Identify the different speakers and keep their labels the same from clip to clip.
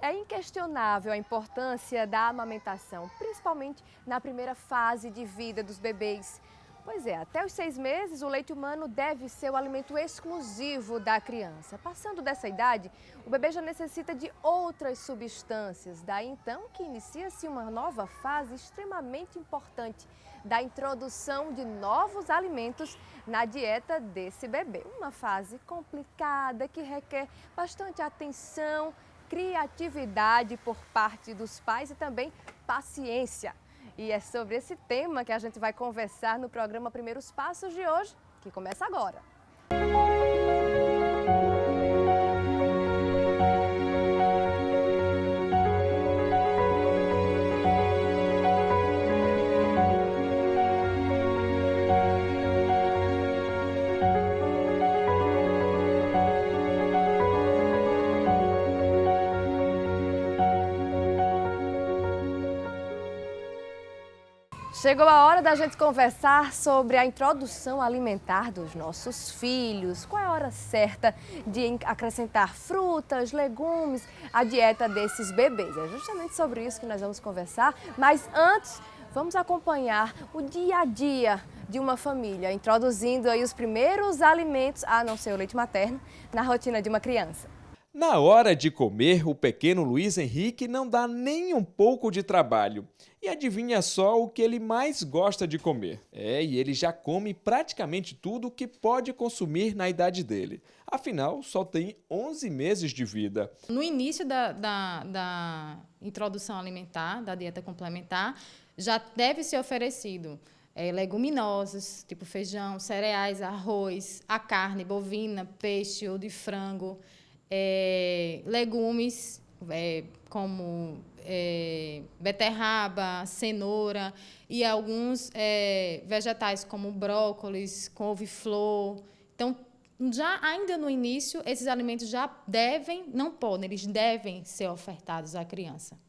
Speaker 1: É inquestionável a importância da amamentação, principalmente na primeira fase de vida dos bebês. Pois é, até os 6 meses, o leite humano deve ser o alimento exclusivo da criança. Passando dessa idade, o bebê já necessita de outras substâncias. Daí então que inicia-se uma nova fase extremamente importante da introdução de novos alimentos na dieta desse bebê. Uma fase complicada que requer bastante atenção, criatividade por parte dos pais e também paciência. E é sobre esse tema que a gente vai conversar no programa Primeiros Passos de hoje, que começa agora. Chegou a hora da gente conversar sobre a introdução alimentar dos nossos filhos. Qual é a hora certa de acrescentar frutas, legumes à dieta desses bebês? É justamente sobre isso que nós vamos conversar, mas antes vamos acompanhar o dia a dia de uma família, introduzindo aí os primeiros alimentos, a não ser o leite materno, na rotina de uma criança.
Speaker 2: Na hora de comer, o pequeno Luiz Henrique não dá nem um pouco de trabalho. E adivinha só o que ele mais gosta de comer? E ele já come praticamente tudo o que pode consumir na idade dele. Afinal, só tem 11 meses de vida.
Speaker 3: No início da introdução alimentar, da dieta complementar, já deve ser oferecido leguminosas, tipo feijão, cereais, arroz, a carne bovina, peixe ou de frango, legumes como beterraba, cenoura e alguns vegetais como brócolis, couve-flor. Então, já ainda no início, esses alimentos já não podem, eles devem ser ofertados à criança.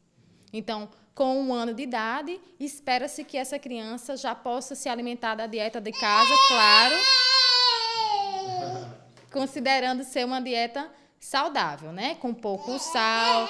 Speaker 3: Então, com 1 ano de idade, espera-se que essa criança já possa se alimentar da dieta de casa, claro, considerando ser uma dieta saudável, né? Com pouco sal,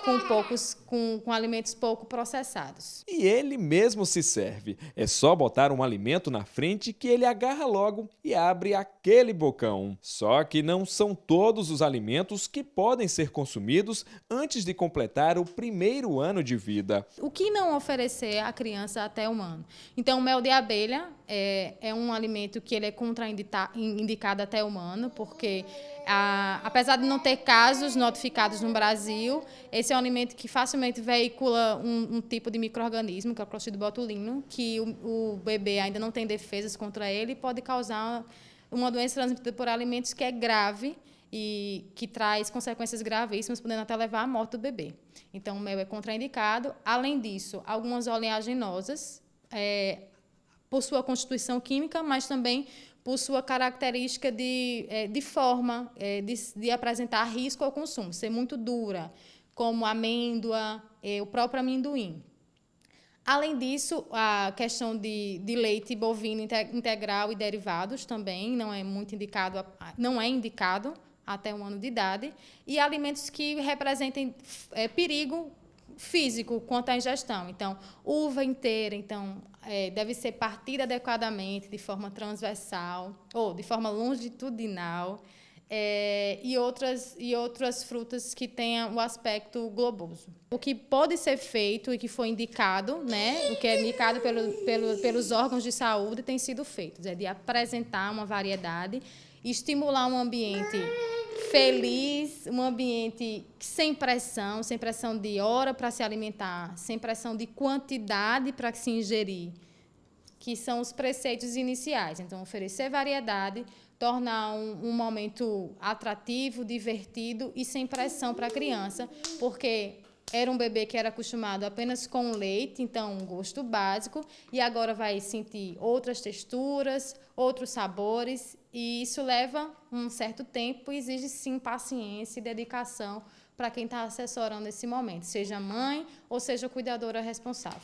Speaker 3: com alimentos pouco processados.
Speaker 2: E ele mesmo se serve. É só botar um alimento na frente que ele agarra logo e abre aquele bocão. Só que não são todos os alimentos que podem ser consumidos antes de completar o 1º ano de vida.
Speaker 3: O que não oferecer à criança até 1 ano? Então, o mel de abelha é um alimento que ele é contraindicado até 1 ano, porque apesar de não ter casos notificados no Brasil, esse é um alimento que facilmente veicula um tipo de micro-organismo, que é o Clostridium botulinum, que o bebê ainda não tem defesas contra ele e pode causar uma doença transmitida por alimentos que é grave e que traz consequências gravíssimas, podendo até levar à morte do bebê. Então, o mel é contraindicado. Além disso, algumas oleaginosas, por sua constituição química, mas também por sua característica de forma, de apresentar risco ao consumo, ser muito dura, como amêndoa, o próprio amendoim. Além disso, a questão de leite bovino integral e derivados também não é indicado até 1 ano de idade, e alimentos que representem perigo físico quanto à ingestão. Então, uva inteira, deve ser partida adequadamente, de forma transversal ou de forma longitudinal, e outras frutas que tenham o aspecto globoso. O que pode ser feito e que foi indicado, né, o que é indicado pelos órgãos de saúde tem sido feito, de apresentar uma variedade, estimular um ambiente feliz, um ambiente sem pressão de hora para se alimentar, sem pressão de quantidade para se ingerir, que são os preceitos iniciais. Então, oferecer variedade, tornar um momento atrativo, divertido e sem pressão para a criança, porque era um bebê que era acostumado apenas com leite, então um gosto básico, e agora vai sentir outras texturas, outros sabores, e isso leva um certo tempo e exige, sim, paciência e dedicação para quem está assessorando esse momento, seja mãe ou seja cuidadora responsável.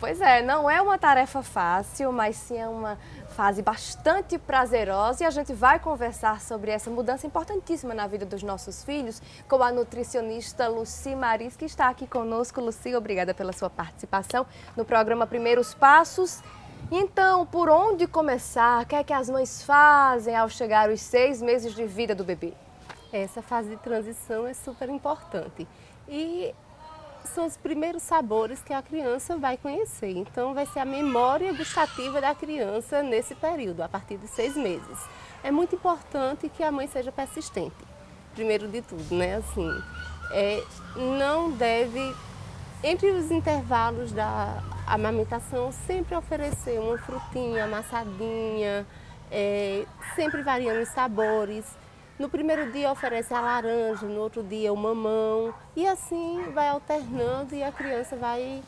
Speaker 1: Pois é, não é uma tarefa fácil, mas sim é uma fase bastante prazerosa e a gente vai conversar sobre essa mudança importantíssima na vida dos nossos filhos com a nutricionista Lucy Maris, que está aqui conosco. Lucy, obrigada pela sua participação no programa Primeiros Passos. Então, por onde começar? O que é que as mães fazem ao chegar aos 6 meses de vida do bebê?
Speaker 4: Essa fase de transição é super importante e são os primeiros sabores que a criança vai conhecer. Então, vai ser a memória gustativa da criança nesse período, a partir de 6 meses. É muito importante que a mãe seja persistente, primeiro de tudo, né? Assim, não deve, entre os intervalos da amamentação, sempre oferecer uma frutinha amassadinha, sempre variando os sabores. No primeiro dia oferece a laranja, no outro dia o mamão e assim vai alternando e a criança vai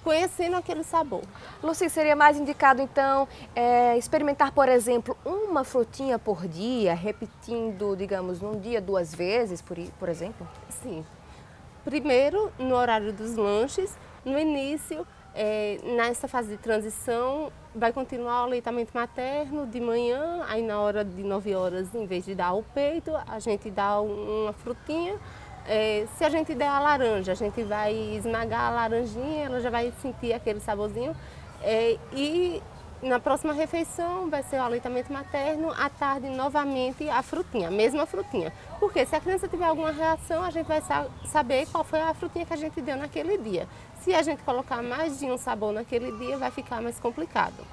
Speaker 4: conhecendo aquele sabor.
Speaker 1: Lucy, seria mais indicado então experimentar, por exemplo, uma frutinha por dia, repetindo, digamos, num dia 2 vezes, por exemplo?
Speaker 4: Sim. Primeiro, no horário dos lanches, no início, nessa fase de transição, vai continuar o aleitamento materno de manhã, aí na hora de 9 horas, em vez de dar o peito, a gente dá uma frutinha. Se a gente der a laranja, a gente vai esmagar a laranjinha, ela já vai sentir aquele saborzinho. E na próxima refeição vai ser o aleitamento materno, à tarde novamente a frutinha, a mesma frutinha. Porque se a criança tiver alguma reação, a gente vai saber qual foi a frutinha que a gente deu naquele dia. Se a gente colocar mais de um sabor naquele dia, vai ficar mais complicado.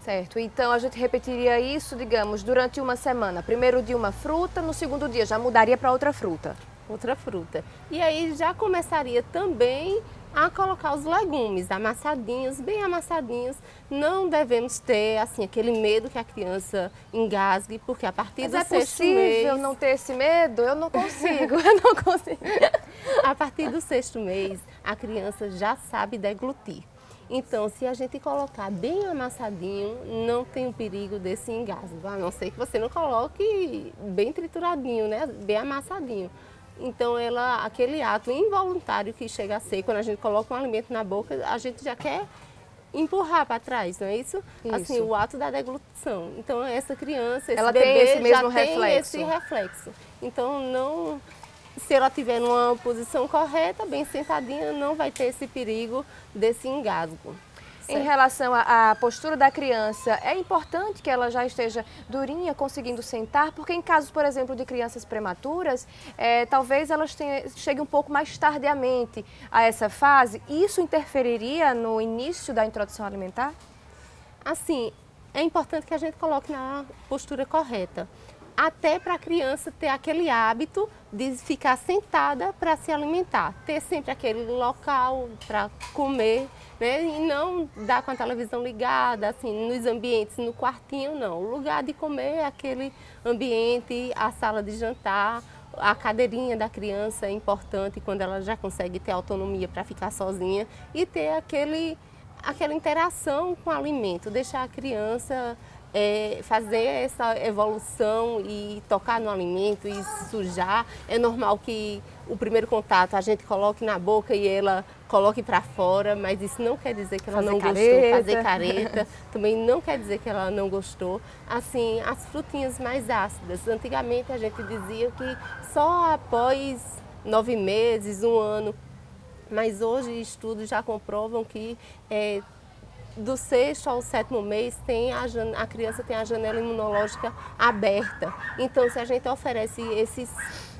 Speaker 1: Certo, então a gente repetiria isso, digamos, durante uma semana. Primeiro dia uma fruta, no segundo dia já mudaria para outra fruta.
Speaker 4: Outra fruta. E aí já começaria também a colocar os legumes amassadinhos, bem amassadinhos. Não devemos ter assim aquele medo que a criança engasgue, porque a partir do 6º mês...
Speaker 1: Mas é possível não ter esse medo? Eu não consigo, eu não consigo.
Speaker 4: A partir do 6º mês, a criança já sabe deglutir. Então, se a gente colocar bem amassadinho, não tem o perigo desse engasgo. A não ser que você não coloque bem trituradinho, né? Bem amassadinho. Então, aquele ato involuntário que chega a ser, quando a gente coloca um alimento na boca, a gente já quer empurrar para trás, não é isso? Assim, o ato da deglutição. Então, essa criança, esse bebê
Speaker 1: tem esse mesmo
Speaker 4: já
Speaker 1: reflexo.
Speaker 4: tem esse reflexo. Então, se ela tiver numa posição correta, bem sentadinha, não vai ter esse perigo desse engasgo.
Speaker 1: Em relação à postura da criança, é importante que ela já esteja durinha, conseguindo sentar, porque em casos, por exemplo, de crianças prematuras, talvez elas cheguem um pouco mais tardiamente a essa fase. Isso interferiria no início da introdução alimentar?
Speaker 4: Assim, é importante que a gente coloque na postura correta. Até para a criança ter aquele hábito de ficar sentada para se alimentar. Ter sempre aquele local para comer, né? E não dar com a televisão ligada, assim, nos ambientes, no quartinho, não. O lugar de comer é aquele ambiente, a sala de jantar, a cadeirinha da criança é importante quando ela já consegue ter autonomia para ficar sozinha e ter aquela interação com o alimento, deixar a criança fazer essa evolução e tocar no alimento e sujar. É normal que o primeiro contato a gente coloque na boca e ela coloque para fora, mas isso não quer dizer que ela não gostou. Fazer careta também não quer dizer que ela não gostou. Assim, as frutinhas mais ácidas, antigamente a gente dizia que só após 9 meses, 1 ano, mas hoje estudos já comprovam que do 6º ao 7º mês a criança tem a janela imunológica aberta. Então, se a gente oferece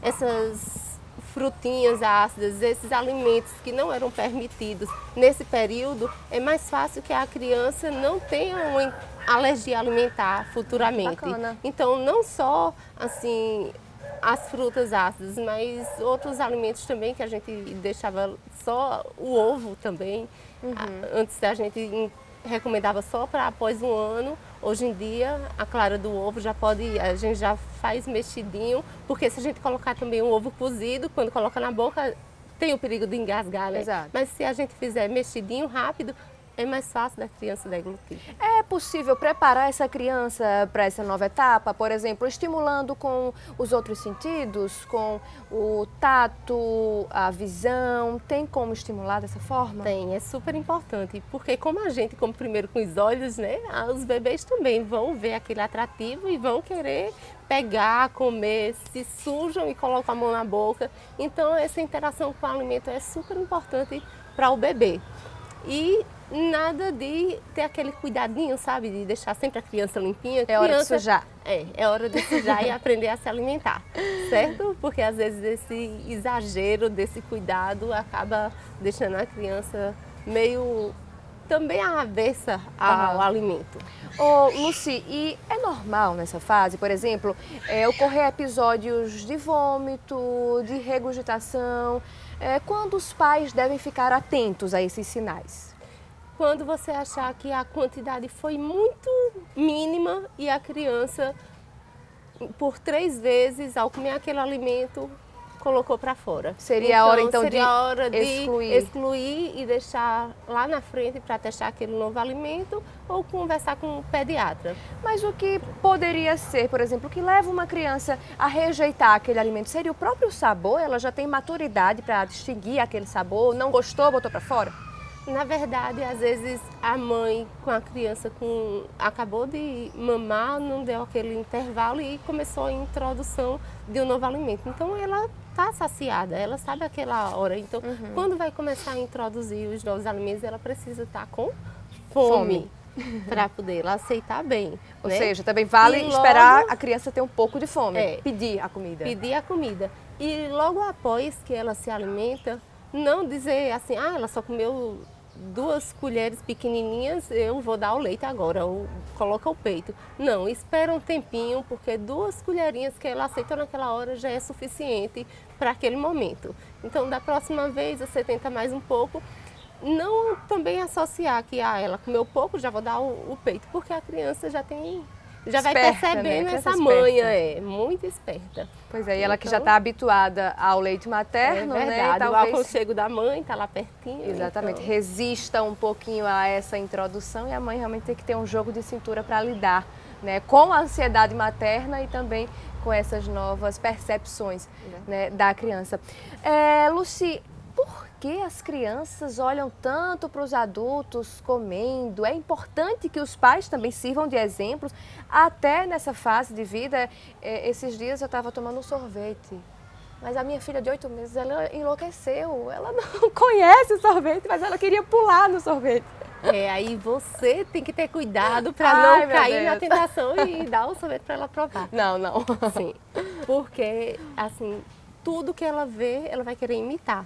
Speaker 4: essas frutinhas ácidas, esses alimentos que não eram permitidos nesse período, é mais fácil que a criança não tenha uma alergia alimentar futuramente.
Speaker 1: Bacana.
Speaker 4: Então, não só assim as frutas ácidas, mas outros alimentos também que a gente deixava só o ovo também. Antes a gente recomendava só para após 1 ano. Hoje em dia, a clara do ovo a gente já faz mexidinho, porque se a gente colocar também um ovo cozido, quando coloca na boca, tem o perigo de engasgar, né?
Speaker 1: Exato.
Speaker 4: Mas se a gente fizer mexidinho rápido, é mais fácil da criança deglutir.
Speaker 1: É possível preparar essa criança para essa nova etapa, por exemplo, estimulando com os outros sentidos, com o tato, a visão? Tem como estimular dessa forma?
Speaker 4: Tem, é super importante, porque como a gente come primeiro com os olhos, né, os bebês também vão ver aquele atrativo e vão querer pegar, comer, se sujam e colocam a mão na boca. Então essa interação com o alimento é super importante para o bebê. E nada de ter aquele cuidadinho, sabe, de deixar sempre a criança limpinha.
Speaker 1: É hora de sujar.
Speaker 4: É hora de sujar e aprender a se alimentar, certo? Porque às vezes esse exagero, desse cuidado acaba deixando a criança meio também avessa ao alimento.
Speaker 1: Ô, Lucy, e é normal nessa fase, por exemplo, ocorrer episódios de vômito, de regurgitação? Quando os pais devem ficar atentos a esses sinais?
Speaker 4: Quando você achar que a quantidade foi muito mínima e a criança, por 3 vezes, ao comer aquele alimento, colocou para fora.
Speaker 1: Seria a hora, então,
Speaker 4: seria
Speaker 1: de
Speaker 4: a hora de
Speaker 1: excluir
Speaker 4: e deixar lá na frente para testar aquele novo alimento ou conversar com o pediatra.
Speaker 1: Mas o que poderia ser, por exemplo, o que leva uma criança a rejeitar aquele alimento? Seria o próprio sabor? Ela já tem maturidade para distinguir aquele sabor? Não gostou, botou para fora?
Speaker 4: Na verdade, às vezes a mãe com a criança acabou de mamar, não deu aquele intervalo e começou a introdução de um novo alimento. Então ela está saciada, ela sabe aquela hora. Então quando vai começar a introduzir os novos alimentos, ela precisa estar com fome. Para poder ela aceitar bem.
Speaker 1: Ou
Speaker 4: né?
Speaker 1: seja, também vale
Speaker 4: E
Speaker 1: esperar
Speaker 4: logo
Speaker 1: a criança ter um pouco de fome, pedir a comida.
Speaker 4: Pedir a comida. E logo após que ela se alimenta, não dizer assim, ela só comeu 2 colheres pequenininhas, eu vou dar o leite agora, ou coloca o peito. Não, espera um tempinho, porque 2 colherinhas que ela aceitou naquela hora já é suficiente para aquele momento. Então, da próxima vez, você tenta mais um pouco. Não também associar que ela comeu pouco, já vou dar o peito, porque a criança já vai percebendo, né? Essa manha, muito esperta.
Speaker 1: Pois é, e ela que já está habituada ao leite materno,
Speaker 4: é verdade,
Speaker 1: né?
Speaker 4: o
Speaker 1: Talvez...
Speaker 4: aconchego da mãe está lá pertinho.
Speaker 1: Exatamente,
Speaker 4: então...
Speaker 1: resista um pouquinho a essa introdução e a mãe realmente tem que ter um jogo de cintura para lidar, né, com a ansiedade materna e também com essas novas percepções, né, da criança. Lucy, por que as crianças olham tanto para os adultos comendo? É importante que os pais também sirvam de exemplos, até nessa fase de vida. Esses dias eu estava tomando um sorvete, mas a minha filha de 8 meses, ela enlouqueceu. Ela não conhece o sorvete, mas ela queria pular no sorvete.
Speaker 4: Aí você tem que ter cuidado para não cair na tentação e dar o sorvete para ela provar.
Speaker 1: Não.
Speaker 4: Sim, porque assim, tudo que ela vê, ela vai querer imitar.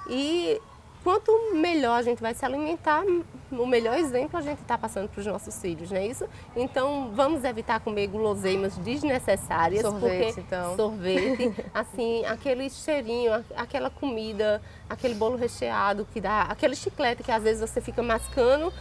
Speaker 4: E quanto melhor a gente vai se alimentar, o melhor exemplo a gente está passando para os nossos filhos, não é isso? Então, vamos evitar comer guloseimas desnecessárias.
Speaker 1: Sorvete, então.
Speaker 4: Sorvete, assim, aquele cheirinho, aquela comida, aquele bolo recheado que dá, aquele chiclete que às vezes você fica mascando,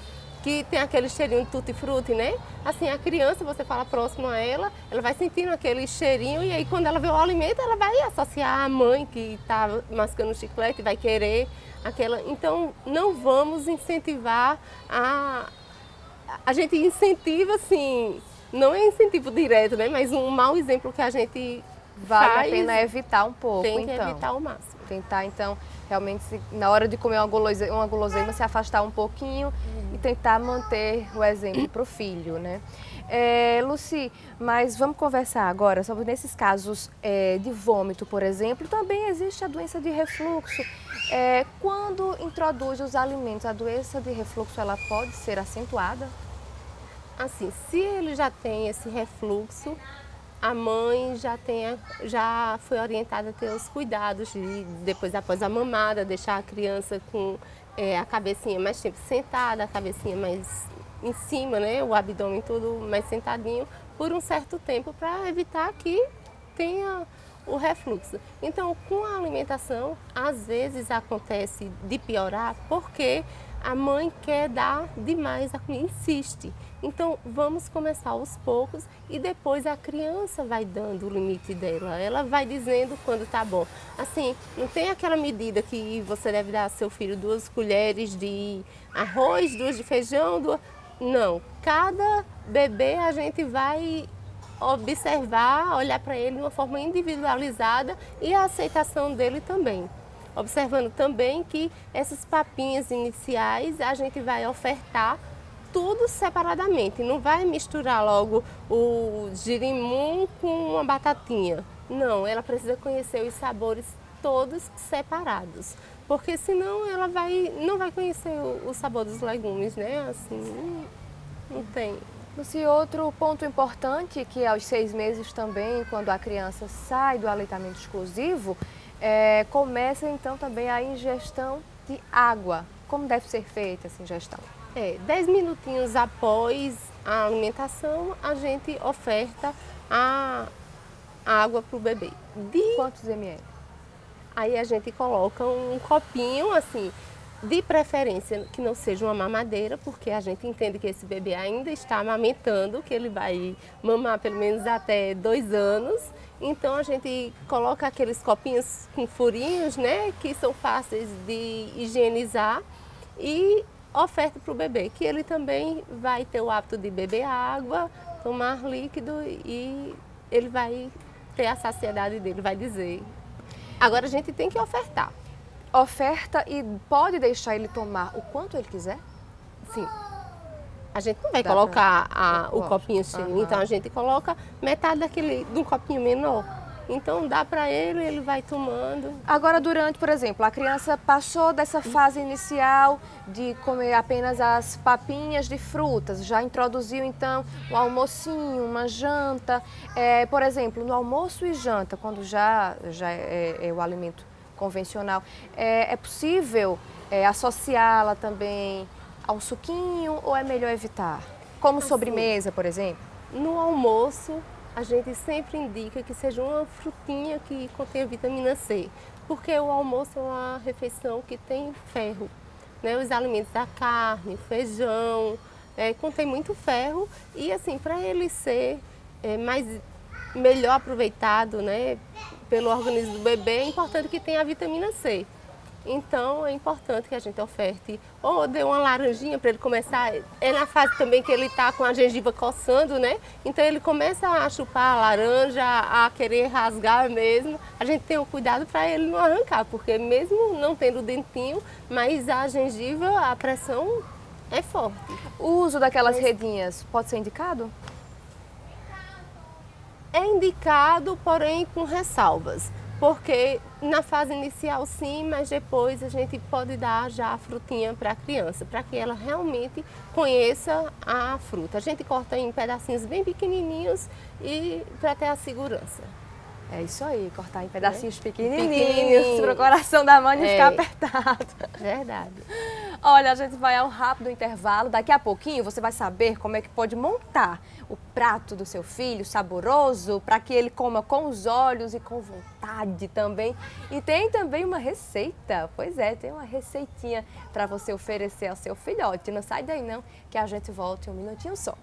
Speaker 4: que tem aquele cheirinho de tutti-frutti, né? Assim, a criança, você fala próximo a ela, ela vai sentindo aquele cheirinho e aí quando ela vê o alimento, ela vai associar a mãe que está mascando o chiclete, vai querer aquela... Então, não vamos incentivar a gente incentiva, assim, não é incentivo direto, né? Mas um mau exemplo que a gente
Speaker 1: Vale
Speaker 4: faz,
Speaker 1: a pena evitar um pouco,
Speaker 4: tem que
Speaker 1: então.
Speaker 4: evitar ao máximo.
Speaker 1: Tentar, então, realmente, na hora de comer uma guloseima, se afastar um pouquinho e tentar manter o exemplo para o filho, né? Lucy, mas vamos conversar agora sobre nesses casos de vômito, por exemplo, também existe a doença de refluxo. Quando introduz os alimentos, a doença de refluxo, ela pode ser acentuada?
Speaker 4: Assim, se ele já tem esse refluxo, a mãe já foi orientada a ter os cuidados de depois, após a mamada, deixar a criança com a cabecinha mais tempo sentada, a cabecinha mais em cima, né, o abdômen todo mais sentadinho, por um certo tempo, para evitar que tenha o refluxo. Então, com a alimentação, às vezes acontece de piorar porque a mãe quer dar demais a comida, insiste. Então, vamos começar aos poucos e depois a criança vai dando o limite dela. Ela vai dizendo quando tá bom. Assim, não tem aquela medida que você deve dar ao seu filho 2 colheres de arroz, 2 de feijão, 2... Não, cada bebê a gente vai observar, olhar para ele de uma forma individualizada e a aceitação dele também. Observando também que essas papinhas iniciais a gente vai ofertar tudo separadamente, não vai misturar logo o girimum com uma batatinha. Não, ela precisa conhecer os sabores todos separados, porque senão ela não vai conhecer o sabor dos legumes, né? Assim, não tem.
Speaker 1: Luci, outro ponto importante que aos 6 meses também, quando a criança sai do aleitamento exclusivo, começa então também a ingestão de água. Como deve ser feita essa ingestão?
Speaker 4: 10 minutinhos após a alimentação, a gente oferta a água para o bebê.
Speaker 1: Quantos ml?
Speaker 4: Aí a gente coloca um copinho, assim, de preferência que não seja uma mamadeira, porque a gente entende que esse bebê ainda está amamentando, que ele vai mamar pelo menos até 2 anos. Então a gente coloca aqueles copinhos com furinhos, né, que são fáceis de higienizar e oferta para o bebê, que ele também vai ter o hábito de beber água, tomar líquido e ele vai ter a saciedade dele, vai dizer. Agora a gente tem que ofertar.
Speaker 1: Oferta e pode deixar ele tomar o quanto ele quiser?
Speaker 4: Sim. A gente não vai colocar o copinho cheio, então a gente coloca metade de um copinho menor. Então dá para ele vai tomando.
Speaker 1: Agora, durante, por exemplo, a criança passou dessa fase inicial de comer apenas as papinhas de frutas, já introduziu então o almocinho, uma janta. Por exemplo, no almoço e janta, quando já é o alimento convencional, é possível associá-la também a um suquinho ou é melhor evitar? Como sobremesa, por exemplo?
Speaker 4: No almoço, a gente sempre indica que seja uma frutinha que contenha vitamina C, porque o almoço é uma refeição que tem ferro, né? Os alimentos da carne, feijão, contém muito ferro e assim, para ele ser melhor aproveitado, né, pelo organismo do bebê, é importante que tenha a vitamina C. Então é importante que a gente oferte ou dê uma laranjinha para ele começar. É na fase também que ele está com a gengiva coçando, né? Então ele começa a chupar a laranja, a querer rasgar mesmo. A gente tem um cuidado para ele não arrancar, porque mesmo não tendo dentinho, mas a gengiva, a pressão é forte.
Speaker 1: O uso daquelas redinhas pode ser indicado?
Speaker 4: É indicado, porém com ressalvas. Porque na fase inicial sim, mas depois a gente pode dar já a frutinha para a criança, para que ela realmente conheça a fruta. A gente corta em pedacinhos bem pequenininhos e para ter a segurança.
Speaker 1: É isso aí, cortar em pedacinhos pequenininhos, para o coração da mãe não ficar apertado.
Speaker 4: Verdade.
Speaker 1: Olha, a gente vai a um rápido intervalo. Daqui a pouquinho você vai saber como é que pode montar o prato do seu filho, saboroso, para que ele coma com os olhos e com vontade também. E tem também uma receita, pois é, tem uma receitinha para você oferecer ao seu filhote. Não sai daí não, que a gente volta em um minutinho só.